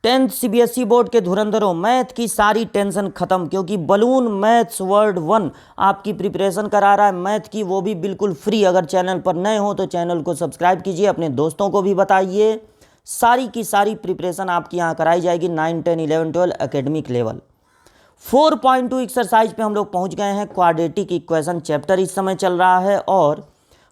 10th CBSE board के धुरंधरों, math की सारी टेंशन खत्म, क्योंकि बलून मैथ्स वर्ल्ड 1 आपकी प्रिपरेशन करा रहा है मैथ की, वो भी बिल्कुल फ्री। अगर चैनल पर नए हो तो चैनल को सब्सक्राइब कीजिए, अपने दोस्तों को भी बताइए। सारी की सारी प्रिपरेशन आपकी यहाँ कराई जाएगी 9, 10, 11, 12 एकेडमिक लेवल। 4.2 एक्सरसाइज पे हम लोग पहुँच गए हैं। क्वाड्रेटिक इक्वेशन चैप्टर इस समय चल रहा है और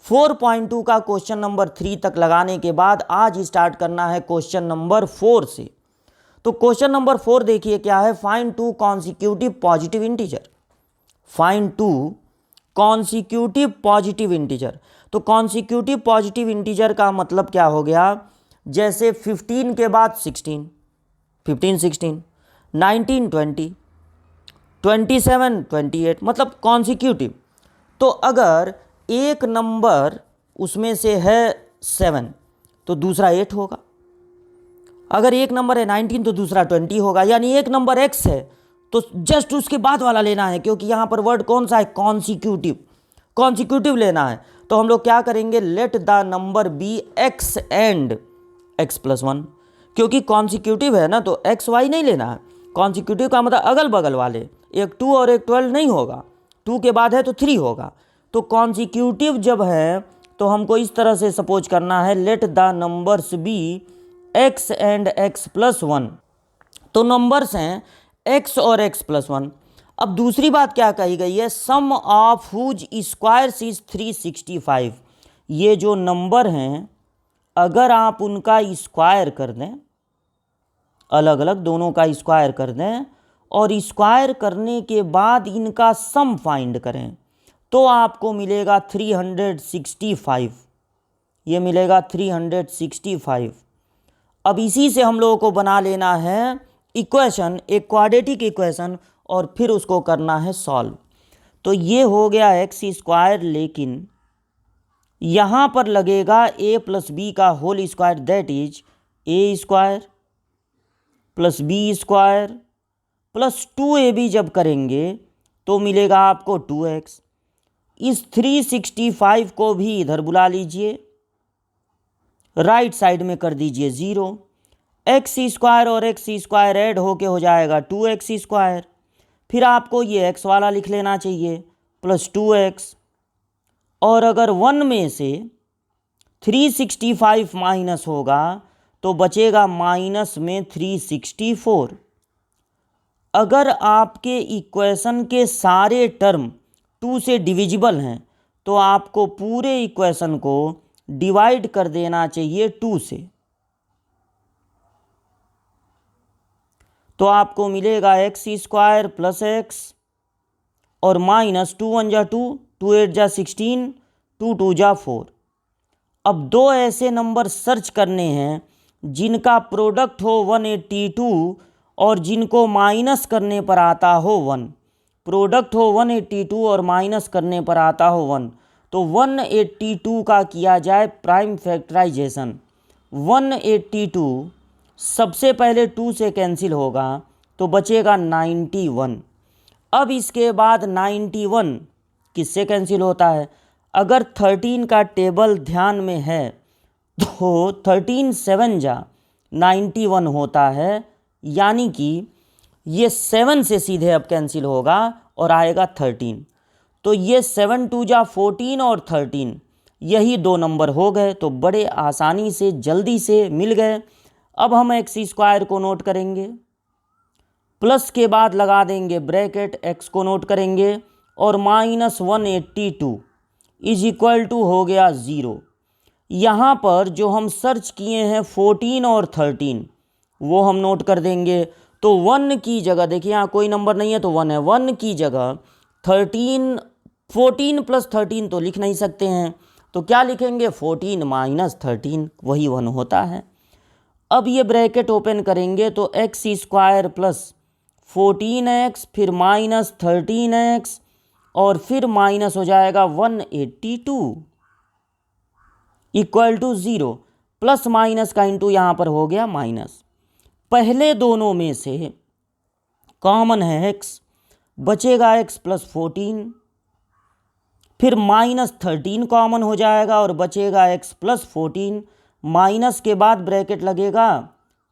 4.2 का क्वेश्चन नंबर 3 तक लगाने के बाद आज स्टार्ट करना है क्वेश्चन नंबर 4 से। तो क्वेश्चन नंबर 4 देखिए क्या है, find 2 consecutive positive integer. Find 2 consecutive positive integer. तो कॉन्सिक्यूटिव पॉजिटिव इंटीजर का मतलब क्या हो गया, जैसे 15 के बाद 16, 15 16, 19 20, 27 28, मतलब कॉन्सिक्यूटिव। तो अगर एक नंबर उसमें से है 7 तो दूसरा 8 होगा, अगर एक नंबर है 19 तो दूसरा 20 होगा, यानी एक नंबर x है तो जस्ट उसके बाद वाला लेना है, क्योंकि यहाँ पर वर्ड कौन सा है, कॉन्सिक्यूटिव। कॉन्सिक्यूटिव लेना है तो हम लोग क्या करेंगे, let the number be x and x+1, क्योंकि कॉन्सिक्यूटिव है ना तो x y नहीं लेना है। कॉन्सिक्यूटिव का मतलब अगल बगल वाले, एक 2 और एक 12 नहीं होगा, 2 के बाद है तो 3 होगा। तो कॉन्सिक्यूटिव जब है तो हमको इस तरह से सपोज करना है, let the numbers be x and x+1। तो नंबर्स हैं x और x+1। अब दूसरी बात क्या कही गई है, सम ऑफ हुज स्क्वायर्स इज 365। ये जो नंबर हैं अगर आप उनका स्क्वायर कर दें, अलग अलग दोनों का स्क्वायर कर दें और स्क्वायर करने के बाद इनका सम फाइंड करें तो आपको मिलेगा 365। ये मिलेगा 365। अब इसी से हम लोगों को बना लेना है इक्वेशन, एक क्वाड्रेटिक इक्वेशन, और फिर उसको करना है सॉल्व। तो ये हो गया x², लेकिन यहाँ पर लगेगा a + b का whole square, that is a² + b² + 2ab जब करेंगे तो मिलेगा आपको 2x। इस 365 को भी इधर बुला लीजिए, राइट साइड में कर दीजिए 0। x² और x² ऐड होके हो जाएगा 2x²। फिर आपको ये x वाला लिख लेना चाहिए प्लस 2x, और अगर 1 में से 365 माइनस होगा तो बचेगा माइनस में 364। अगर आपके इक्वेशन के सारे टर्म 2 से डिविजिबल हैं तो आपको पूरे इक्वेशन को डिवाइड कर देना चाहिए 2 से। तो आपको मिलेगा x² + x और माइनस 2 1 जा 2, 2 8 जा 16, 2 2 जा 4। अब दो ऐसे नंबर सर्च करने हैं जिनका प्रोडक्ट हो 182 और जिनको माइनस करने पर आता हो 1। प्रोडक्ट हो 182 और माइनस करने पर आता हो 1, तो 182 का किया जाए प्राइम फैक्टराइजेशन। 182 सबसे पहले 2 से कैंसिल होगा तो बचेगा 91। अब इसके बाद 91 किससे कैंसिल होता है, अगर 13 का टेबल ध्यान में है तो 13 7 जा 91 होता है, यानी कि ये 7 से सीधे अब कैंसिल होगा और आएगा 13। तो ये 7 2 जा 14 और 13 यही दो नंबर हो गए, तो बड़े आसानी से जल्दी से मिल गए। अब हम x² को नोट करेंगे, प्लस के बाद लगा देंगे ब्रैकेट, x को नोट करेंगे और माइनस 182 इज इक्वल टू हो गया 0। यहाँ पर जो हम सर्च किए हैं 14 और 13 वो हम नोट कर देंगे। तो 1 की जगह देखिए यहाँ कोई नंबर नहीं है तो 1 है, 1 की जगह 13 14 + 13 तो लिख नहीं सकते हैं, तो क्या लिखेंगे 14 - 13, वही 1 होता है। अब ये ब्रैकेट ओपन करेंगे तो x² + 14x फिर माइनस 13x और फिर माइनस हो जाएगा 182 इक्वल टू 0। प्लस माइनस का इंटू यहाँ पर हो गया माइनस। पहले दोनों में से कॉमन है x, बचेगा x + 14, फिर माइनस 13 कॉमन हो जाएगा और बचेगा x + 14। माइनस के बाद ब्रैकेट लगेगा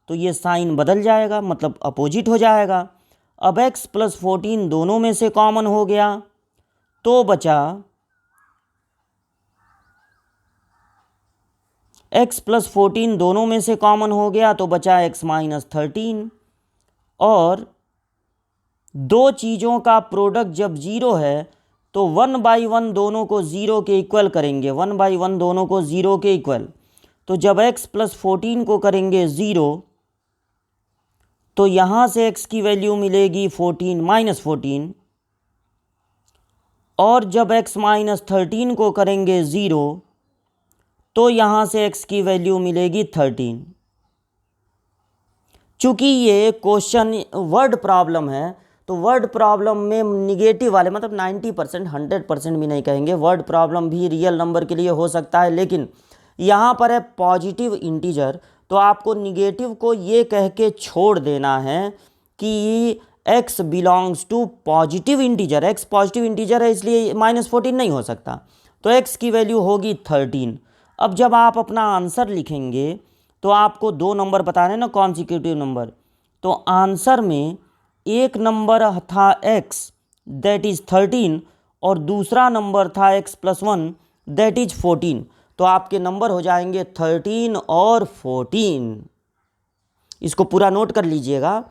तो ये साइन बदल जाएगा, मतलब अपोजिट हो जाएगा। अब x प्लस 14 दोनों में से कॉमन हो गया तो बचा x प्लस 14 दोनों में से कॉमन हो गया तो बचा x माइनस 13। और दो चीज़ों का प्रोडक्ट जब ज़ीरो है तो 1/1 दोनों को ज़ीरो के इक्वल करेंगे, 1/1 दोनों को ज़ीरो के इक्वल। तो जब x प्लस 14 को करेंगे ज़ीरो तो यहाँ से x की वैल्यू मिलेगी 14 माइनस 14, और जब x माइनस 13 को करेंगे ज़ीरो तो यहाँ से x की वैल्यू मिलेगी 13। चूँकि ये क्वेश्चन वर्ड प्रॉब्लम है तो वर्ड प्रॉब्लम में निगेटिव वाले, मतलब 90%, 100% भी नहीं कहेंगे, वर्ड प्रॉब्लम भी रियल नंबर के लिए हो सकता है, लेकिन यहाँ पर है पॉजिटिव इंटीजर तो आपको निगेटिव को ये कह के छोड़ देना है कि x belongs to positive integer. x positive integer है इसलिए माइनस 14 नहीं हो सकता, तो x की वैल्यू होगी 13। अब जब आप अपना आंसर लिखेंगे तो आपको दो नंबर बताने ना, कॉन्सिक्यूटिव नंबर, तो आंसर में एक नंबर था x दैट इज़ 13 और दूसरा नंबर था x प्लस 1 दैट इज 14, तो आपके नंबर हो जाएंगे 13 और 14। इसको पूरा नोट कर लीजिएगा,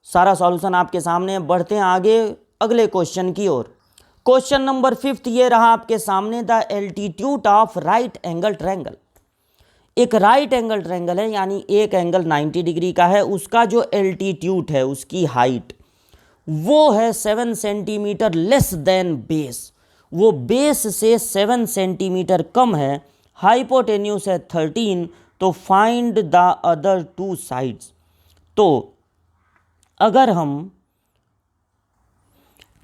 सारा सॉल्यूशन आपके सामने। बढ़ते हैं आगे अगले क्वेश्चन की ओर। क्वेश्चन नंबर 5 ये रहा आपके सामने, the altitude of right angle triangle. एक राइट एंगल ट्रायंगल है, यानी एक एंगल 90 डिग्री का है, उसका जो एल्टीट्यूड है, उसकी हाइट वो है 7 सेंटीमीटर लेस देन बेस, वो बेस से 7 सेंटीमीटर कम है। हाइपोटेन्यूस है 13, तो find the other two sides. तो अगर हम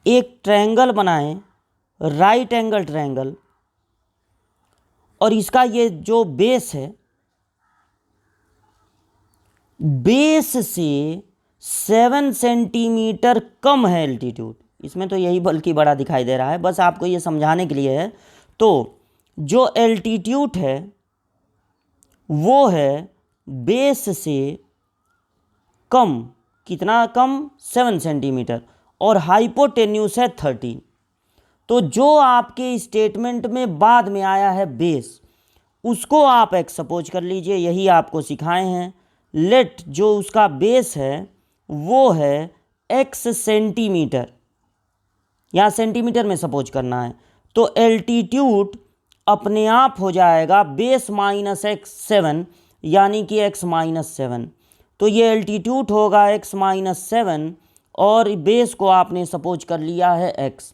एक ट्रायंगल बनाएं, राइट एंगल ट्रायंगल, और इसका ये जो बेस है, बेस से 7 सेंटीमीटर कम है एल्टीट्यूड, इसमें तो यही बल्कि बड़ा दिखाई दे रहा है, बस आपको ये समझाने के लिए है। तो जो एल्टीट्यूड है वो है बेस से कम, कितना कम, 7 सेंटीमीटर, और हाइपोटेन्यूस है 13। तो जो आपके स्टेटमेंट में बाद में आया है बेस, उसको आप एक्स सपोज कर लीजिए, यही आपको सिखाए हैं। लेट जो उसका बेस है वो है x सेंटीमीटर, यहाँ सेंटीमीटर में सपोज करना है, तो एल्टीट्यूड अपने आप हो जाएगा बेस माइनस x 7, यानी कि x माइनस 7। तो ये एल्टीट्यूड होगा x माइनस 7 और बेस को आपने सपोज कर लिया है x।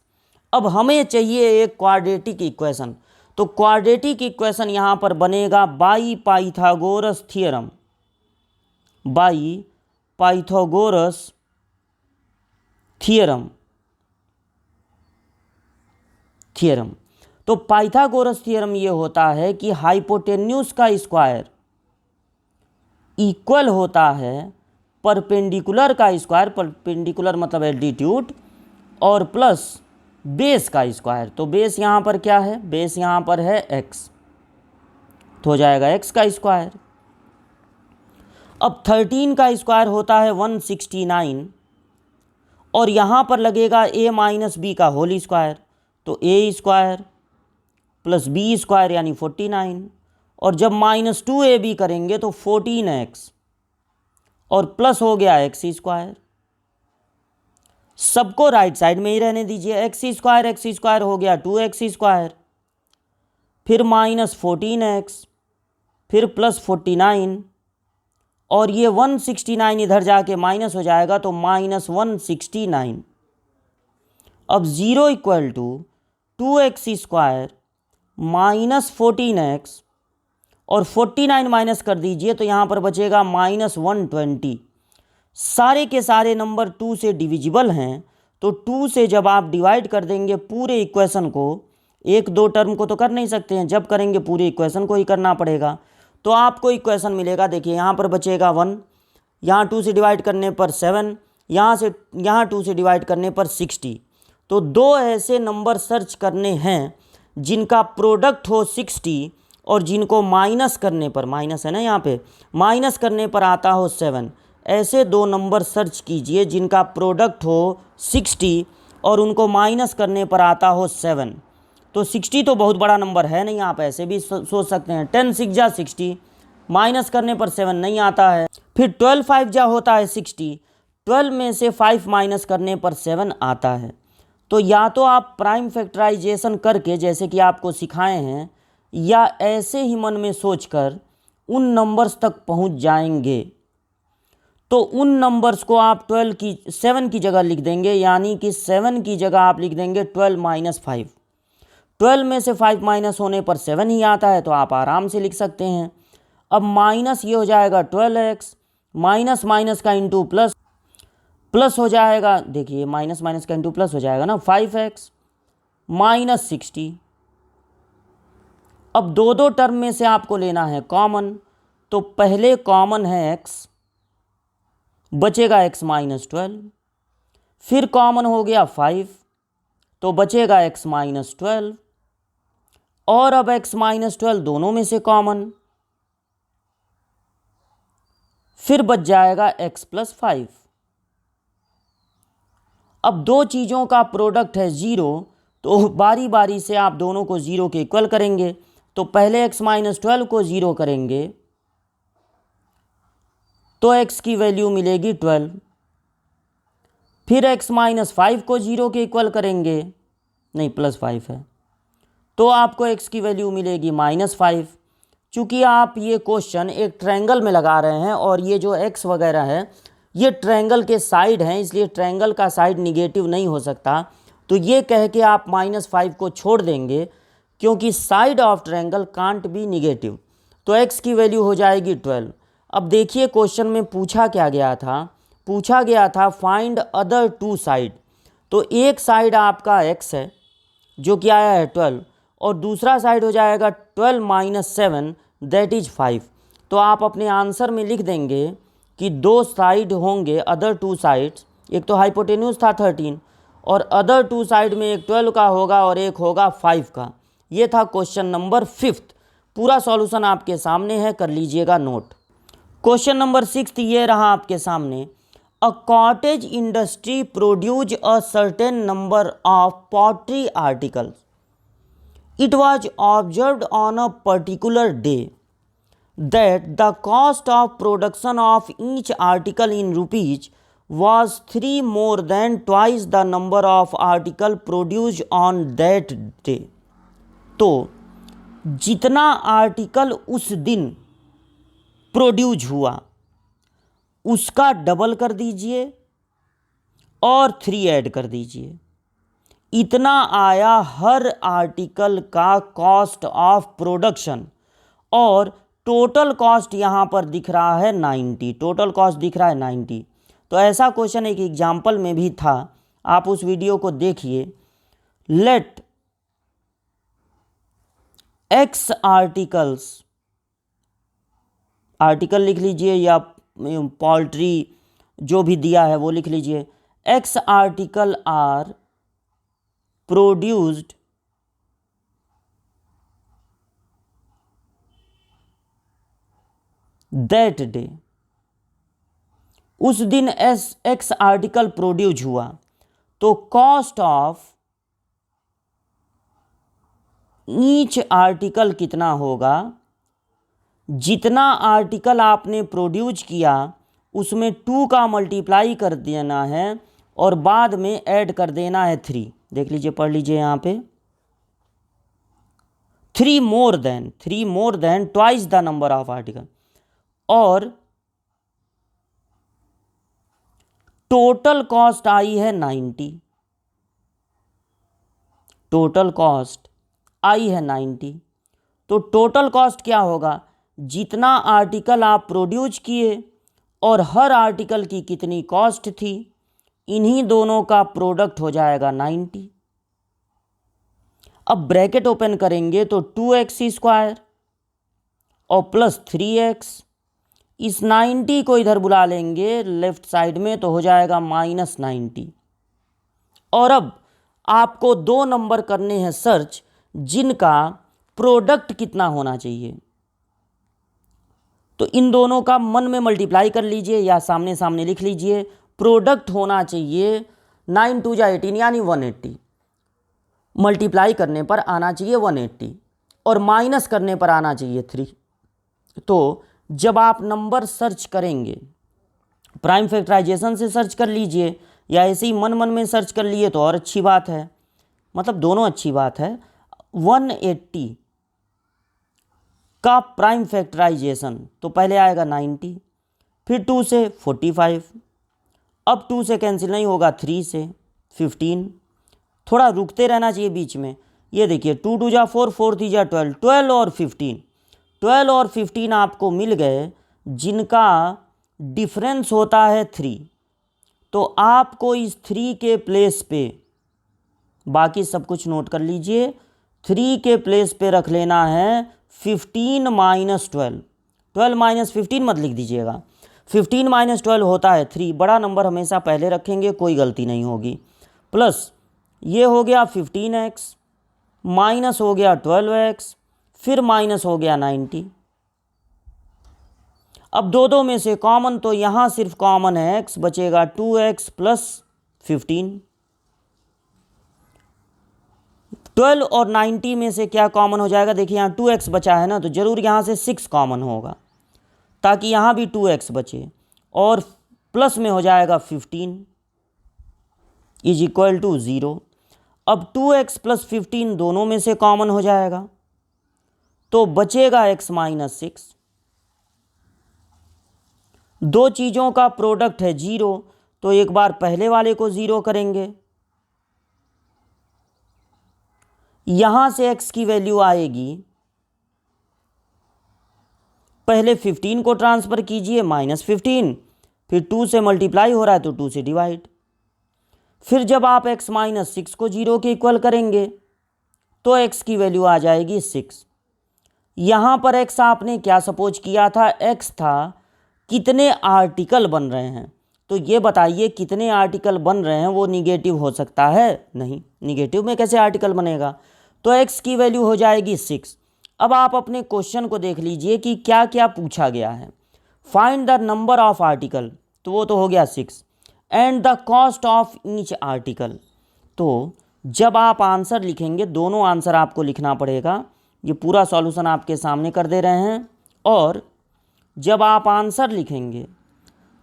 अब हमें चाहिए एक क्वाड्रेटिक इक्वेशन, तो क्वाड्रेटिक इक्वेशन यहाँ पर बनेगा by Pythagoras theorem, by Pythagoras theorem. तो पाइथागोरस थ्योरम ये होता है कि हाइपोटेन्यूस का स्क्वायर इक्वल होता है परपेंडिकुलर का स्क्वायर, परपेंडिकुलर मतलब एल्टीट्यूड, और प्लस बेस का स्क्वायर। तो बेस यहाँ पर क्या है, बेस यहाँ पर है x, तो हो जाएगा x का स्क्वायर। अब 13 का स्क्वायर होता है 169, और यहाँ पर लगेगा a माइनस बी का होल स्क्वायर, तो a square plus b square यानी 49, और जब -2ab करेंगे तो 14x, और प्लस हो गया x स्क्वायर। सबको राइट साइड में ही रहने दीजिए, x स्क्वायर हो गया 2x स्क्वायर, फिर -14x, फिर प्लस 49, और ये 169 इधर जाके माइनस हो जाएगा तो -169। अब 0 equal to 2x square minus 14x, और 49 माइनस कर दीजिए तो यहाँ पर बचेगा -120। सारे के सारे नंबर 2 से डिविजिबल हैं, तो 2 से जब आप डिवाइड कर देंगे पूरे इक्वेशन को, एक दो टर्म को तो कर नहीं सकते हैं, जब करेंगे पूरे इक्वेशन को ही करना पड़ेगा, तो आपको इक्वेशन मिलेगा। देखिए यहाँ पर बचेगा 1, यहाँ 2 से डिवाइड करने पर 7, यहाँ 2 से डिवाइड करने पर 60। तो दो ऐसे नंबर सर्च करने हैं जिनका प्रोडक्ट हो 60 और जिनको माइनस करने पर, माइनस है ना यहाँ पे, माइनस करने पर आता हो 7, ऐसे दो नंबर सर्च कीजिए जिनका प्रोडक्ट हो 60 और उनको माइनस करने पर आता हो 7। तो 60 तो बहुत बड़ा नंबर है नहीं, आप ऐसे भी सोच सकते हैं 10 6 जा 60, माइनस करने पर 7 नहीं आता है। फिर 12 5 जा होता है 60, 12 में से 5 माइनस करने पर 7 आता है। तो या तो आप प्राइम फैक्टराइजेशन करके जैसे कि आपको सिखाए हैं, या ऐसे ही मन में सोचकर उन नंबर्स तक पहुंच जाएंगे। तो उन नंबर्स को आप 7 की जगह लिख देंगे, यानी कि 7 की जगह आप लिख देंगे 12 माइनस 5। 12 में से 5 माइनस होने पर 7 ही आता है, तो आप आराम से लिख सकते हैं। अब माइनस ये हो जाएगा 12x, माइनस माइनस का इंटू प्लस, प्लस हो जाएगा, देखिए माइनस माइनस का इंटू प्लस हो जाएगा ना 5x माइनस 60। अब दो दो टर्म में से आपको लेना है कॉमन, तो पहले कॉमन है x, बचेगा x माइनस 12, फिर कॉमन हो गया 5, तो बचेगा x माइनस 12, और अब x माइनस 12 दोनों में से कॉमन, फिर बच जाएगा x प्लस 5। अब दो चीज़ों का प्रोडक्ट है 0, तो बारी बारी से आप दोनों को 0 के इक्वल करेंगे। तो पहले x माइनस 12 को 0 करेंगे तो x की वैल्यू मिलेगी 12, फिर x माइनस 5 को 0 के इक्वल करेंगे, नहीं प्लस 5 है, तो आपको x की वैल्यू मिलेगी माइनस 5। चूँकि आप ये क्वेश्चन एक ट्रायंगल में लगा रहे हैं और ये जो x वगैरह है ये ट्रायंगल के साइड हैं, इसलिए ट्रायंगल का साइड निगेटिव नहीं हो सकता। तो ये कह के आप माइनस 5 को छोड़ देंगे, क्योंकि side of triangle can't be negative. तो x की वैल्यू हो जाएगी 12। अब देखिए क्वेश्चन में पूछा क्या गया था, पूछा गया था फाइंड अदर टू साइड। तो एक साइड आपका x है जो कि आया है 12, और दूसरा साइड हो जाएगा 12 माइनस 7 दैट इज 5। तो आप अपने आंसर में लिख देंगे कि दो साइड होंगे, अदर टू साइड्स, एक तो हाइपोटेन्यूज था 13 और अदर टू साइड में एक 12 का होगा और एक होगा 5 का। ये था क्वेश्चन नंबर 5। पूरा सॉल्यूशन आपके सामने है, कर लीजिएगा नोट। क्वेश्चन नंबर 6 ये रहा आपके सामने। A cottage industry produce a certain number of pottery articles. It was observed on a particular day that the cost of production of each article in rupees was 3 more than twice the number of article produced on that day। तो जितना article उस दिन produce हुआ उसका double कर दीजिए और 3 add कर दीजिए, इतना आया हर आर्टिकल का कॉस्ट ऑफ प्रोडक्शन। और टोटल कॉस्ट यहाँ पर दिख रहा है 90, टोटल कॉस्ट दिख रहा है 90। तो ऐसा क्वेश्चन एक एग्जाम्पल में भी था, आप उस वीडियो को देखिए। लेट एक्स आर्टिकल्स, आर्टिकल लिख लीजिए या पोल्ट्री जो भी दिया है वो लिख लीजिए। X article are produced that day. उस दिन एक्स आर्टिकल प्रोड्यूस हुआ, तो कॉस्ट ऑफ ईच आर्टिकल कितना होगा, जितना आर्टिकल आपने प्रोड्यूस किया उसमें 2 का मल्टीप्लाई कर देना है और बाद में ऐड कर देना है 3। देख लीजिए, पढ़ लीजिए यहाँ पे 3 more than twice the number of article. और टोटल कॉस्ट आई है 90, टोटल कॉस्ट आई है 90। तो टोटल कॉस्ट क्या होगा, जितना आर्टिकल आप प्रोड्यूस किए और हर आर्टिकल की कितनी कॉस्ट थी, इन्हीं दोनों का प्रोडक्ट हो जाएगा 90। अब ब्रैकेट ओपन करेंगे तो 2x² और प्लस 3x, इस 90 को इधर बुला लेंगे लेफ्ट साइड में तो हो जाएगा -90। और अब आपको 2 नंबर करने हैं सर्च जिनका प्रोडक्ट कितना होना चाहिए। तो इन दोनों का मन में मल्टीप्लाई कर लीजिए या सामने सामने लिख लीजिए। प्रोडक्ट होना चाहिए 9 2 जा 18 यानी 180, मल्टीप्लाई करने पर आना चाहिए 180 और माइनस करने पर आना चाहिए 3। तो जब आप नंबर सर्च करेंगे, प्राइम फैक्टराइजेशन से सर्च कर लीजिए या ऐसे ही मन मन में सर्च कर लिए तो और अच्छी बात है, मतलब दोनों अच्छी बात है। 180 का प्राइम फैक्टराइजेशन तो पहले आएगा 90, फिर 2 से 45, अब 2 से कैंसिल नहीं होगा, 3 से 15, थोड़ा रुकते रहना चाहिए बीच में। ये देखिए 2 2 जा 4, 4 3 जा 12, 12 और 15, 12 और 15 आपको मिल गए जिनका डिफरेंस होता है 3। तो आपको इस 3 के प्लेस पे, बाकी सब कुछ नोट कर लीजिए, 3 के प्लेस पे रख लेना है 15 माइनस 12। 12 माइनस 15 मत लिख दीजिएगा, 15 माइनस 12 होता है 3। बड़ा नंबर हमेशा पहले रखेंगे, कोई गलती नहीं होगी। प्लस ये हो गया 15x, माइनस हो गया 12x, फिर माइनस हो गया 90। अब दो में से कॉमन, तो यहाँ सिर्फ कॉमन है x, बचेगा 2x प्लस 15। 12 और 90 में से क्या कॉमन हो जाएगा, देखिए यहाँ 2x बचा है ना, तो जरूर यहाँ से 6 कॉमन होगा ताकि यहाँ भी 2x बचे, और प्लस में हो जाएगा 15 इज इक्वल टू 0। अब 2x प्लस 15 दोनों में से कॉमन हो जाएगा तो बचेगा x माइनस 6। दो चीज़ों का प्रोडक्ट है 0, तो एक बार पहले वाले को 0 करेंगे, यहां से x की वैल्यू आएगी, पहले 15 को ट्रांसफर कीजिए -15, फिर 2 से मल्टीप्लाई हो रहा है तो 2 से डिवाइड, फिर जब आप x माइनस 6 को 0 के इक्वल करेंगे तो x की वैल्यू आ जाएगी 6। यहां पर x आपने क्या सपोज किया था, x था कितने आर्टिकल बन रहे हैं। तो ये बताइए कितने आर्टिकल बन रहे हैं, वो निगेटिव हो सकता है नहीं, निगेटिव में कैसे आर्टिकल बनेगा। तो x की वैल्यू हो जाएगी 6। अब आप अपने क्वेश्चन को देख लीजिए कि क्या क्या पूछा गया है। Find the number of article, तो वो तो हो गया 6, and the cost of each article. तो जब आप आंसर लिखेंगे, दोनों आंसर आपको लिखना पड़ेगा, ये पूरा सॉल्यूशन आपके सामने कर दे रहे हैं। और जब आप आंसर लिखेंगे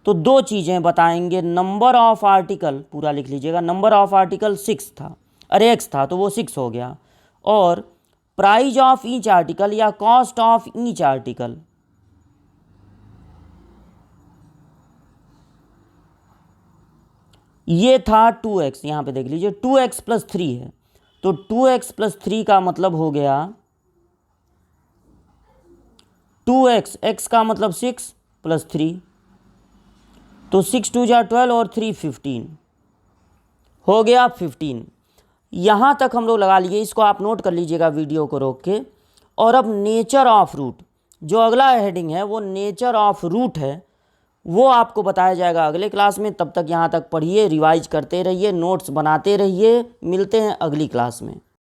तो दो चीज़ें बताएंगे, नंबर ऑफ आर्टिकल पूरा लिख लीजिएगा, नंबर ऑफ आर्टिकल 6 था, अरे x था तो वो 6 हो गया, और प्राइस ऑफ ईच आर्टिकल या कॉस्ट ऑफ ईच आर्टिकल, ये था 2x। यहाँ पे देख लीजिए 2x प्लस 3 है, तो 2x प्लस 3 का मतलब हो गया 2x, x का मतलब 6 प्लस 3, तो 6 2 जा 12 और 3 15, हो गया 15। यहाँ तक हम लोग लगा लिए, इसको आप नोट कर लीजिएगा वीडियो को रोक के। और अब नेचर ऑफ रूट, जो अगला हेडिंग है वो नेचर ऑफ रूट है, वो आपको बताया जाएगा अगले क्लास में। तब तक यहाँ तक पढ़िए, रिवाइज करते रहिए, नोट्स बनाते रहिए। मिलते हैं अगली क्लास में।